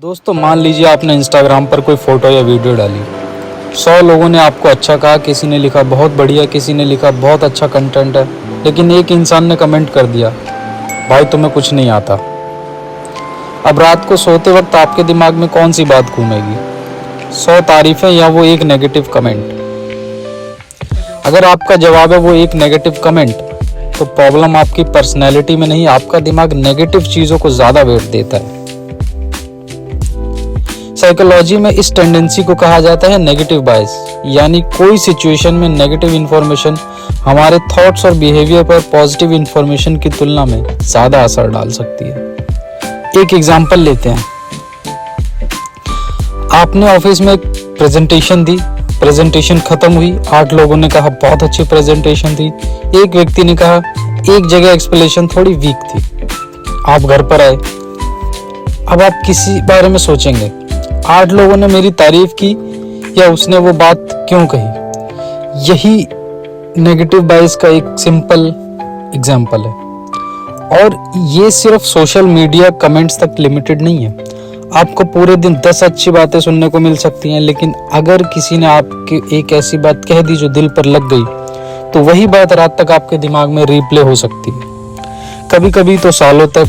दोस्तों मान लीजिए आपने इंस्टाग्राम पर कोई फ़ोटो या वीडियो डाली। 100 लोगों ने आपको अच्छा कहा, किसी ने लिखा बहुत बढ़िया, किसी ने लिखा बहुत अच्छा कंटेंट है, लेकिन एक इंसान ने कमेंट कर दिया, भाई तुम्हें कुछ नहीं आता। अब रात को सोते वक्त आपके दिमाग में कौन सी बात घूमेगी? 100 तारीफ़ें या वो एक नेगेटिव कमेंट? अगर आपका जवाब है वो एक नेगेटिव कमेंट, तो प्रॉब्लम आपकी पर्सनैलिटी में नहीं, आपका दिमाग नेगेटिव चीज़ों को ज़्यादा वेट देता है। साइकोलॉजी में इस टेंडेंसी को कहा जाता है नेगेटिव बायस, यानी कोई सिचुएशन में नेगेटिव इन्फॉर्मेशन हमारे थॉट्स और बिहेवियर पर पॉजिटिव इन्फॉर्मेशन की तुलना में ज़्यादा असर डाल सकती है। एक एग्जांपल लेते हैं। आपने ऑफिस में एक प्रेजेंटेशन दी, प्रेजेंटेशन खत्म हुई, 8 लोगों ने कहा बहुत अच्छी प्रेजेंटेशन थी, एक व्यक्ति ने कहा एक जगह एक्सप्लेनेशन थोड़ी वीक थी। आप घर पर आए, अब आप किसी बारे में सोचेंगे, 8 लोगों ने मेरी तारीफ की या उसने वो बात क्यों कही? यही नेगेटिव बायस का एक सिंपल एग्जाम्पल है। और ये सिर्फ सोशल मीडिया कमेंट्स तक लिमिटेड नहीं है। आपको पूरे दिन 10 अच्छी बातें सुनने को मिल सकती हैं, लेकिन अगर किसी ने आपकी एक ऐसी बात कह दी जो दिल पर लग गई, तो वही बात रात तक आपके दिमाग में रिप्ले हो सकती है। कभी कभी तो सालों तक।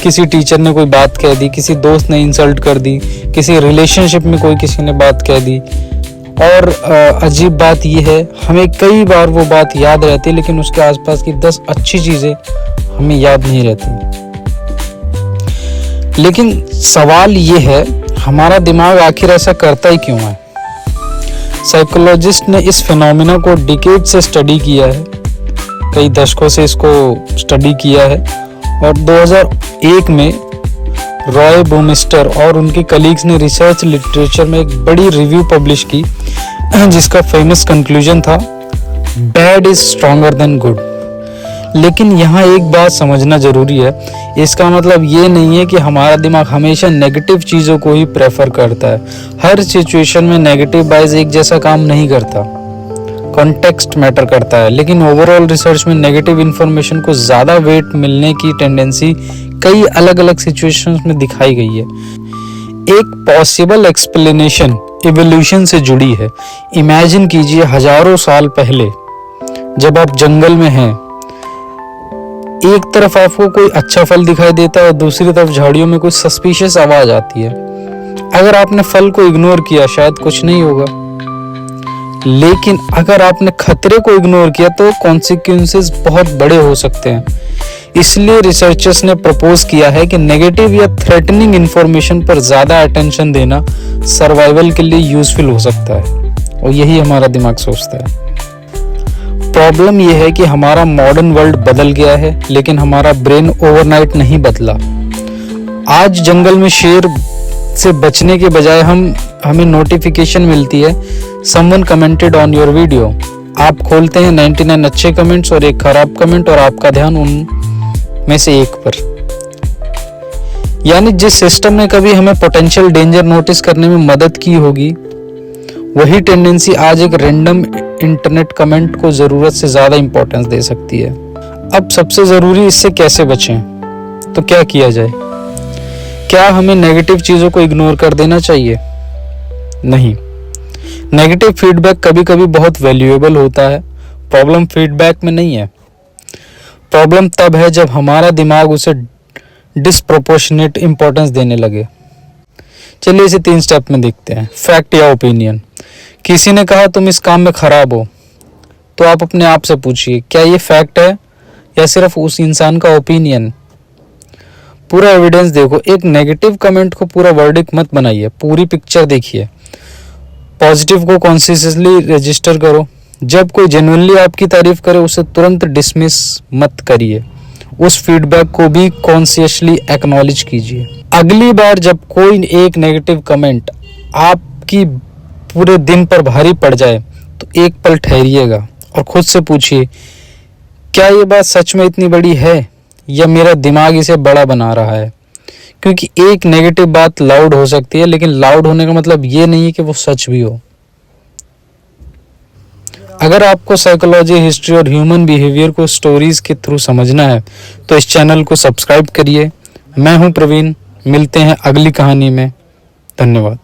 किसी टीचर ने कोई बात कह दी, किसी दोस्त ने इंसल्ट कर दी, किसी रिलेशनशिप में कोई किसी ने बात कह दी। और अजीब बात यह है, हमें कई बार वो बात याद रहती है, लेकिन उसके आसपास की 10 अच्छी चीज़ें हमें याद नहीं रहती। लेकिन सवाल ये है, हमारा दिमाग आखिर ऐसा करता ही क्यों है? साइकोलॉजिस्ट ने इस फिनोमिना को डिकेड से स्टडी किया है, कई दशकों से इसको स्टडी किया है, और 2001 में रॉय बूमिस्टर और उनके कलीग्स ने रिसर्च लिटरेचर में एक बड़ी रिव्यू पब्लिश की, जिसका फेमस कंक्लूजन था, bad is stronger than good. लेकिन यहाँ एक बात समझना जरूरी है, इसका मतलब ये नहीं है कि हमारा दिमाग हमेशा नेगेटिव चीज़ों को ही प्रेफर करता है। हर सिचुएशन में नेगेटिव बायस एक जैसा काम नहीं करता, कॉन्टेक्स्ट मैटर करता है। लेकिन ओवरऑल रिसर्च में नेगेटिव इन्फॉर्मेशन को ज़्यादा वेट मिलने की टेंडेंसी कई अलग अलग सिचुएशंस में दिखाई गई है। एक पॉसिबल एक्सप्लेनेशन इवोल्यूशन से जुड़ी है। इमेजिन कीजिए, हजारों साल पहले जब आप जंगल में हैं, एक तरफ आपको कोई अच्छा फल दिखाई देता है और दूसरी तरफ झाड़ियों में कोई सस्पिशियस आवाज आती है। अगर आपने फल को इग्नोर किया शायद कुछ नहीं होगा, लेकिन अगर आपने खतरे को इग्नोर किया तो कॉन्सिक्वेंसेस बहुत बड़े हो सकते हैं। इसलिए रिसर्चर्स ने प्रपोज किया है कि नेगेटिव या थ्रेटनिंग इंफॉर्मेशन पर ज्यादा अटेंशन देना सर्वाइवल के लिए यूजफुल हो सकता है, और यही हमारा दिमाग सोचता है। प्रॉब्लम यह है कि हमारा मॉडर्न वर्ल्ड बदल गया है, लेकिन हमारा ब्रेन ओवरनाइट नहीं बदला। आज जंगल में शेर से बचने के बजाय हमें नोटिफिकेशन मिलती है, someone commented on your video. आप खोलते हैं 99 अच्छे कमेंट्स और एक खराब कमेंट, और आपका ध्यान उन में से एक पर। यानी जिस सिस्टम ने कभी हमें पोटेंशियल डेंजर नोटिस करने में मदद की होगी, वही टेंडेंसी आज एक रैंडम इंटरनेट कमेंट को जरूरत से ज्यादा इंपॉर्टेंस दे सकती है। अब सबसे जरूरी, इससे कैसे बचें? तो क्या किया जाए? क्या हमें नेगेटिव चीजों को इग्नोर कर देना चाहिए? नहीं। नेगेटिव फीडबैक कभी कभी बहुत वैल्यूएबल होता है। प्रॉब्लम फीडबैक में नहीं है, प्रॉब्लम तब है जब हमारा दिमाग उसे डिस्प्रोपोर्शनेट इंपॉर्टेंस देने लगे। चलिए इसे 3 स्टेप में देखते हैं। फैक्ट या ओपिनियन। किसी ने कहा तुम इस काम में खराब हो, तो आप अपने आप से पूछिए, क्या ये फैक्ट है या सिर्फ उस इंसान का ओपिनियन? पूरा एविडेंस देखो। एक नेगेटिव कमेंट को पूरा वर्डिक्ट मत बनाइए, पूरी पिक्चर देखिए। पॉजिटिव को कॉन्शियसली रजिस्टर करो। जब कोई जेन्युइनली आपकी तारीफ करे, उसे तुरंत डिसमिस मत करिए, उस फीडबैक को भी कॉन्शियसली एक्नॉलेज कीजिए। अगली बार जब कोई एक नेगेटिव कमेंट आपकी पूरे दिन पर भारी पड़ जाए, तो एक पल ठहरिएगा और खुद से पूछिए, क्या ये बात सच में इतनी बड़ी है या मेरा दिमाग इसे बड़ा बना रहा है? क्योंकि एक नेगेटिव बात लाउड हो सकती है, लेकिन लाउड होने का मतलब ये नहीं है कि वो सच भी हो। अगर आपको साइकोलॉजी, हिस्ट्री और ह्यूमन बिहेवियर को स्टोरीज के थ्रू समझना है, तो इस चैनल को सब्सक्राइब करिए। मैं हूं प्रवीण, मिलते हैं अगली कहानी में। धन्यवाद।